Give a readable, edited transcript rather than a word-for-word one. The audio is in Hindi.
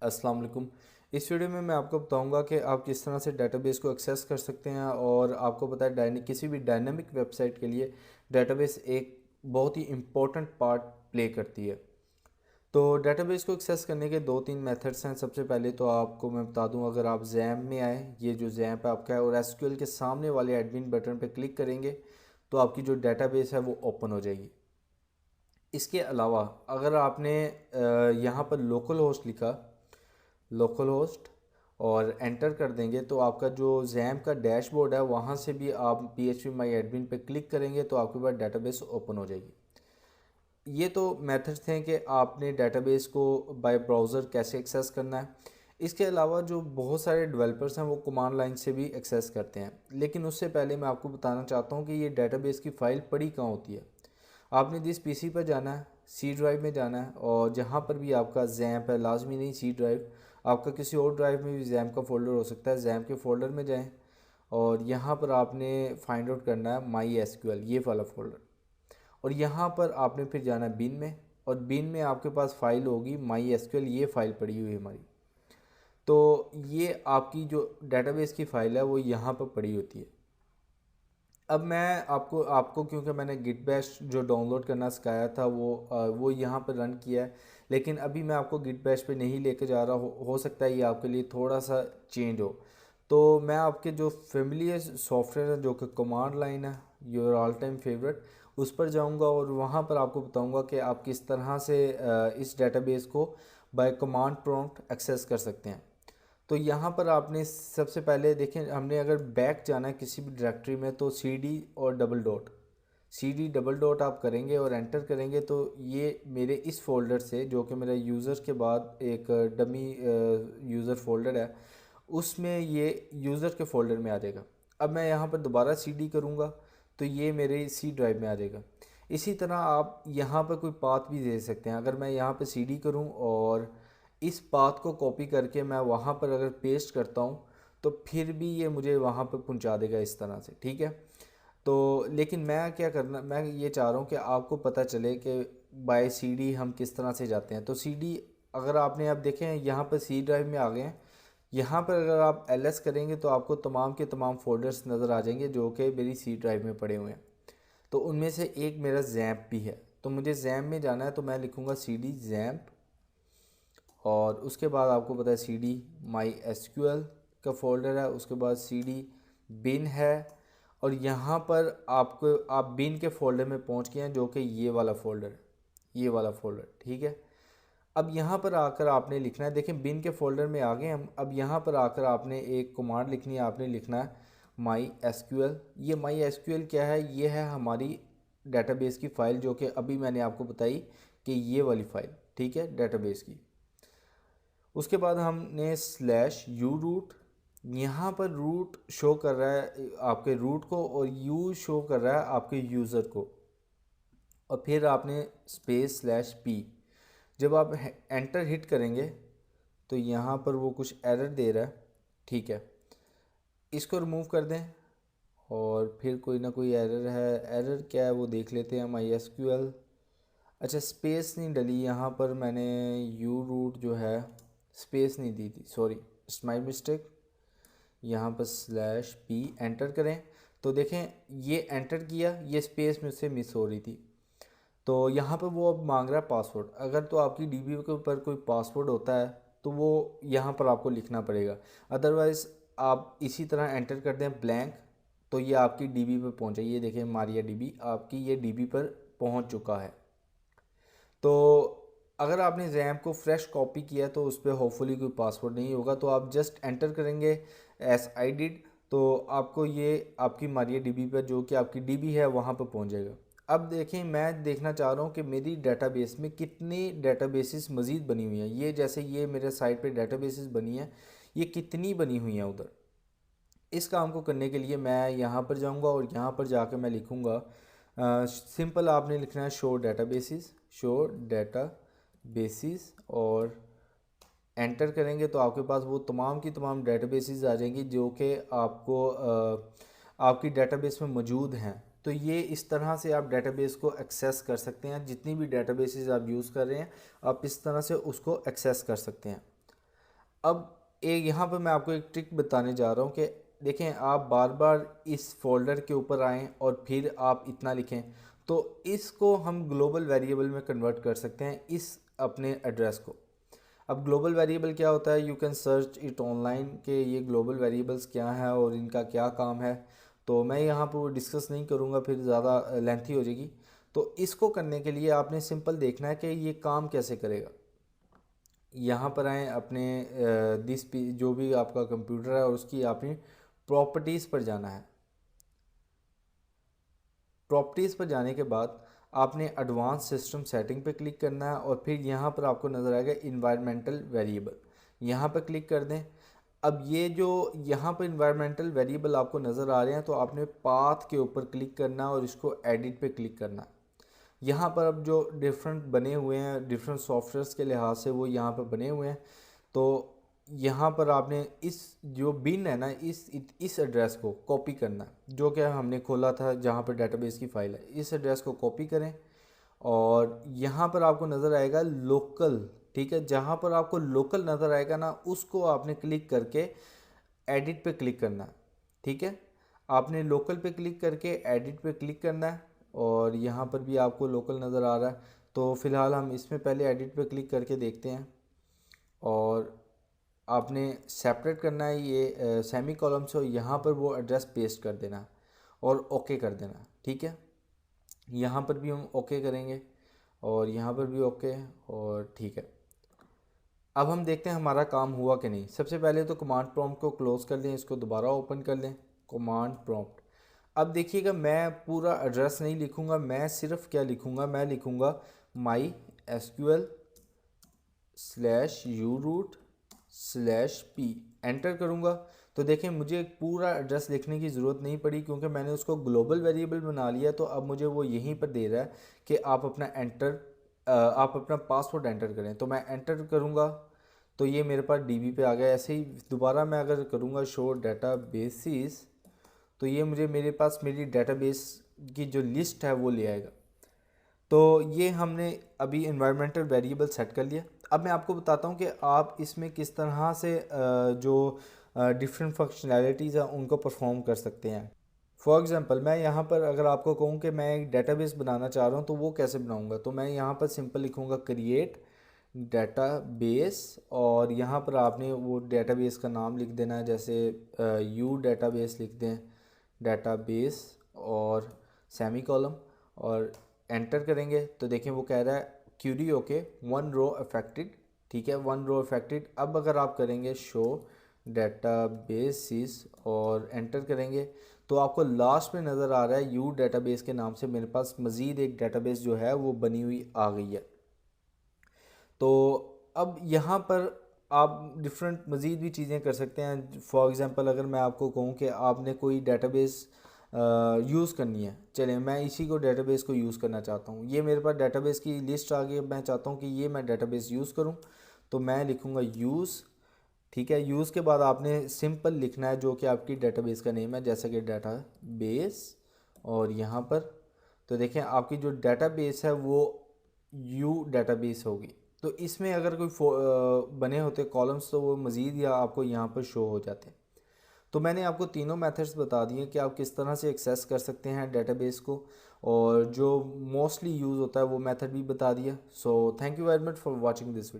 अस्सलाम वालेकुम। इस वीडियो में मैं आपको बताऊंगा कि आप किस तरह से डेटाबेस को एक्सेस कर सकते हैं और आपको पता है किसी भी डायनामिक वेबसाइट के लिए डेटाबेस एक बहुत ही इम्पोर्टेंट पार्ट प्ले करती है। तो डेटाबेस को एक्सेस करने के दो तीन मेथड्स हैं। सबसे पहले तो आपको मैं बता दूं, अगर आप जैम में आए, ये जो जैम्प है आपका है और एसक्यूएल के सामने वाले एडमिन बटन पर क्लिक करेंगे तो आपकी जो डेटाबेस है वो ओपन हो जाएगी। इसके अलावा अगर आपने यहाँ पर लोकल होस्ट लिखा, लोकल होस्ट और एंटर कर देंगे तो आपका जो जैम का डैशबोर्ड है वहाँ से भी आप PHP माई एडमिन पे क्लिक करेंगे तो आपके पास डेटाबेस ओपन हो जाएगी। ये तो मेथड्स थे कि आपने डेटाबेस को बाय ब्राउज़र कैसे एक्सेस करना है। इसके अलावा जो बहुत सारे डेवलपर्स हैं वो कमांड लाइन से भी एक्सेस करते हैं, लेकिन उससे पहले मैं आपको बताना चाहता हूँ कि ये डेटाबेस की फ़ाइल पड़ी कहाँ होती है। आपने जिस पीसी पर जाना है, सी ड्राइव में जाना है, और जहाँ पर भी आपका जैम्प है, लाजमी नहीं सी ड्राइव, आपका किसी और ड्राइव में भी जैम्प का फ़ोल्डर हो सकता है। जैम्प के फ़ोल्डर में जाएं और यहाँ पर आपने फाइंड आउट करना है माई एसक्यूएल, ये वाला फ़ोल्डर, और यहाँ पर आपने फिर जाना है बिन में, और बिन में आपके पास फ़ाइल होगी माई एसक्यूएल, ये फ़ाइल पड़ी हुई है हमारी। तो ये आपकी जो डेटाबेस की फ़ाइल है वो यहाँ पर पड़ी होती है। अब मैं आपको आपको क्योंकि मैंने गिट बैश जो डाउनलोड करना सिखाया था वो यहाँ पर रन किया है, लेकिन अभी मैं आपको गिट बैश पे नहीं लेके जा रहा। हो सकता है ये आपके लिए थोड़ा सा चेंज हो। तो मैं आपके जो फेमिलियर सॉफ्टवेयर है जो कि कमांड लाइन है, योर ऑल टाइम फेवरेट, उस पर जाऊंगा और वहाँ पर आपको बताऊंगा कि आप किस तरह से इस डेटाबेस को बाय कमांड प्रॉम्प्ट एक्सेस कर सकते हैं। तो यहाँ पर आपने सबसे पहले देखें, हमने अगर बैक जाना है किसी भी डायरेक्टरी में तो CD और double dot, CD double dot आप करेंगे और एंटर करेंगे तो ये मेरे इस फोल्डर से, जो कि मेरा यूज़र के बाद एक डमी यूज़र फोल्डर है, उसमें ये यूज़र के फोल्डर में आ जाएगा। अब मैं यहाँ पर दोबारा CD करूँगा तो ये मेरे C ड्राइव में आ जाएगा। इसी तरह आप यहाँ पर कोई पाथ भी दे सकते हैं। अगर मैं यहाँ पर CD करूँ और इस पाथ को कॉपी करके मैं वहाँ पर अगर पेस्ट करता हूँ तो फिर भी ये मुझे वहाँ पर पहुँचा देगा इस तरह से, ठीक है। तो लेकिन मैं क्या करना, मैं ये चाह रहा हूँ कि आपको पता चले कि बाय CD हम किस तरह से जाते हैं। तो CD, अगर आपने आप देखें यहाँ पर C ड्राइव में आ गए हैं, यहाँ पर अगर आप LS करेंगे तो आपको तमाम के तमाम फोल्डर्स नज़र आ जाएंगे जो कि मेरी C ड्राइव में पड़े हुए हैं। तो उनमें से एक मेरा जैम्प भी है, तो मुझे जैम्प में जाना है तो मैं लिखूँगा CD जैम्प, और उसके बाद आपको पता है CD माई एसक्यूएल का फोल्डर है, उसके बाद CD बिन है, और यहाँ पर आपको आप बिन के फोल्डर में पहुँच गए हैं जो कि ये वाला फोल्डर है, ये वाला फोल्डर, ठीक है। अब यहाँ पर आकर आपने लिखना है, देखें बिन के फोल्डर में आ गए हम। अब यहाँ पर आकर आपने एक कमांड लिखनी है, आपने लिखना है माई एसक्यूएल। ये माई एसक्यूएल क्या है? ये है हमारी डेटाबेस की फ़ाइल जो कि अभी मैंने आपको बताई कि ये वाली फ़ाइल, ठीक है, डेटाबेस की। उसके बाद हमने स्लैश यू रूट, यहाँ पर रूट शो कर रहा है आपके रूट को और यू शो कर रहा है आपके यूज़र को, और फिर आपने स्पेस स्लैश पी। जब आप एंटर हिट करेंगे तो यहाँ पर वो कुछ एरर दे रहा है, ठीक है, इसको रिमूव कर दें। और फिर कोई ना कोई एरर है, एरर क्या है वो देख लेते हैं। माई एसक्यूएल, अच्छा स्पेस नहीं डली यहाँ पर, मैंने यू रूट जो है स्पेस नहीं दी थी, सॉरी, इट्स माई मिस्टेक। यहाँ पर स्लैश पी एंटर करें तो देखें ये एंटर किया, ये स्पेस मुझसे मिस हो रही थी। तो यहाँ पर वो अब मांग रहा है पासवर्ड। अगर तो आपकी डीबी के ऊपर कोई पासवर्ड होता है तो वो यहाँ पर आपको लिखना पड़ेगा, अदरवाइज़ आप इसी तरह एंटर कर दें ब्लैंक तो ये आपकी डीबी पर पहुँचे। ये देखें मारिया डीबी आपकी ये डीबी पर पहुँच चुका है। तो अगर आपने रैम को फ्रेश कॉपी किया तो उस पर होपफुली कोई पासवर्ड नहीं होगा, तो आप जस्ट एंटर करेंगे एस आई डिड, तो आपको ये आपकी मारिया डीबी पर जो कि आपकी डीबी है वहाँ पर पहुँच जाएगा। अब देखें, मैं देखना चाह रहा हूँ कि मेरी डेटाबेस में कितनी डेटाबेसेस मज़ीद बनी हुई हैं। ये जैसे ये मेरे साइट पे डेटाबेसेस बनी हैं, ये कितनी बनी हुई हैं उधर। इस काम को करने के लिए मैं यहाँ पर जाऊँगा और यहाँ पर जाकर मैं लिखूँगा सिंपल, आपने लिखना है show databases, show data basis, और एंटर करेंगे तो आपके पास वो तमाम की तमाम डेटाबेसेस आ जाएंगी जो कि आपको आपकी डेटाबेस में मौजूद हैं। तो ये इस तरह से आप डेटाबेस को एक्सेस कर सकते हैं। जितनी भी डेटाबेसेस आप यूज़ कर रहे हैं आप इस तरह से उसको एक्सेस कर सकते हैं। अब एक यहाँ पर मैं आपको एक ट्रिक बताने जा रहा हूँ कि देखें, आप बार बार इस फोल्डर के ऊपर आएँ और फिर आप इतना लिखें, तो इसको हम ग्लोबल वेरिएबल में कन्वर्ट कर सकते हैं, इस अपने एड्रेस को। अब ग्लोबल वेरिएबल क्या होता है, you can search it online के ये ग्लोबल वेरिएबल्स क्या है और इनका क्या काम है। तो मैं यहाँ पर डिस्कस नहीं करूँगा, फिर ज़्यादा लेंथी हो जाएगी। तो इसको करने के लिए आपने सिंपल देखना है कि ये काम कैसे करेगा। यहाँ पर आएँ अपने जो भी आपका कंप्यूटर है और उसकी आपने प्रॉपर्टीज़ पर जाना है। प्रॉपर्टीज़ पर जाने के बाद आपने एडवांस सिस्टम सेटिंग पे क्लिक करना है और फिर यहाँ पर आपको नज़र आएगा इन्वायरमेंटल वेरिएबल, यहाँ पर क्लिक कर दें। अब ये जो यहाँ पर इन्वायरमेंटल वेरिएबल आपको नज़र आ रहे हैं, तो आपने पाथ के ऊपर क्लिक करना है और इसको एडिट पे क्लिक करना है। यहाँ पर अब जो डिफरेंट बने हुए हैं डिफरेंट सॉफ्टवेयर्स के लिहाज से, वो यहाँ पर बने हुए हैं। तो यहाँ पर आपने इस जो बिन है ना, इस एड्रेस को कॉपी करना है, जो कि हमने खोला था जहाँ पर डेटाबेस की फ़ाइल है। इस एड्रेस को कॉपी करें और यहाँ पर आपको नज़र आएगा लोकल, ठीक है। जहाँ पर आपको लोकल नज़र आएगा ना, उसको आपने क्लिक करके एडिट पे क्लिक करना है, ठीक है। आपने लोकल पे क्लिक करके एडिट पे क्लिक करना है और यहाँ पर भी आपको लोकल नज़र आ रहा है। तो फ़िलहाल हम इसमें पहले एडिट पे क्लिक करके देखते हैं और आपने सेपरेट करना है ये सेमी कॉलम से, यहाँ पर वो एड्रेस पेस्ट कर देना और ओके कर देना, ठीक है। यहाँ पर भी हम ओके करेंगे और यहाँ पर भी ओके, और ठीक है। अब हम देखते हैं हमारा काम हुआ कि नहीं। सबसे पहले तो कमांड प्रॉम्प्ट को क्लोज़ कर लें, इसको दोबारा ओपन कर लें, कमांड प्रॉम्प्ट। अब देखिएगा, मैं पूरा एड्रेस नहीं लिखूंगा, मैं सिर्फ क्या लिखूंगा, मैं लिखूंगा MySQL slash U root slash P, enter करूंगा। तो देखें, मुझे पूरा एड्रेस लिखने की ज़रूरत नहीं पड़ी क्योंकि मैंने उसको ग्लोबल वेरिएबल बना लिया। तो अब मुझे वो यहीं पर दे रहा है कि आप अपना पासवर्ड एंटर करें। तो मैं एंटर करूंगा तो ये मेरे पास डीबी पे आ गया। ऐसे ही दोबारा मैं अगर करूंगा शो डाटा बेसिस, तो ये मुझे मेरे पास मेरी डेटाबेस की जो लिस्ट है वो ले आएगा। तो ये हमने अभी इन्वायरमेंटल वेरिएबल सेट कर लिया। अब मैं आपको बताता हूँ कि आप इसमें किस तरह से जो डिफरेंट फंक्शनैलिटीज़ हैं उनको परफॉर्म कर सकते हैं। फॉर एग्ज़ाम्पल, मैं यहाँ पर अगर आपको कहूँ कि मैं एक डेटाबेस बनाना चाह रहा हूँ, तो वो कैसे बनाऊँगा। तो मैं यहाँ पर सिंपल लिखूँगा क्रिएट डेटाबेस और यहाँ पर आपने वो डेटाबेस का नाम लिख देना है, जैसे यू डेटाबेस लिख दें, डेटाबेस और सेमी कॉलम, और एंटर करेंगे तो देखें वो कह रहा है क्यूरी ओके 1 रो अफेक्टेड, ठीक है, 1 रो अफेक्टेड। अब अगर आप करेंगे शो डेटाबेसिस और एंटर करेंगे तो आपको लास्ट में नज़र आ रहा है यू डेटाबेस के नाम से मेरे पास मज़ीद एक डेटाबेस जो है वो बनी हुई आ गई है। तो अब यहाँ पर आप डिफरेंट मज़ीद भी चीज़ें कर सकते हैं। फॉर एग्ज़ाम्पल, अगर मैं आपको कहूँ कि आपने कोई डेटाबेस यूज़ करनी है, चलें मैं इसी को डेटाबेस को यूज़ करना चाहता हूँ। ये मेरे पास डेटाबेस की लिस्ट आ गई। अब मैं चाहता हूँ कि ये मैं डेटाबेस यूज़ करूँ, तो मैं लिखूँगा यूज़, ठीक है। यूज़ के बाद आपने सिंपल लिखना है जो कि आपकी डेटाबेस का नेम है, जैसे कि डेटाबेस, और यहाँ पर तो देखें आपकी जो डेटाबेस है वो यू डेटाबेस होगी। तो इसमें अगर कोई बने होते कॉलम्स तो वो मज़ीद या आपको यहाँ पर शो हो जाते। तो मैंने आपको तीनों मेथड्स बता दिए कि आप किस तरह से एक्सेस कर सकते हैं डेटाबेस को, और जो मोस्टली यूज़ होता है वो मेथड भी बता दिया। So thank you very much for watching this video.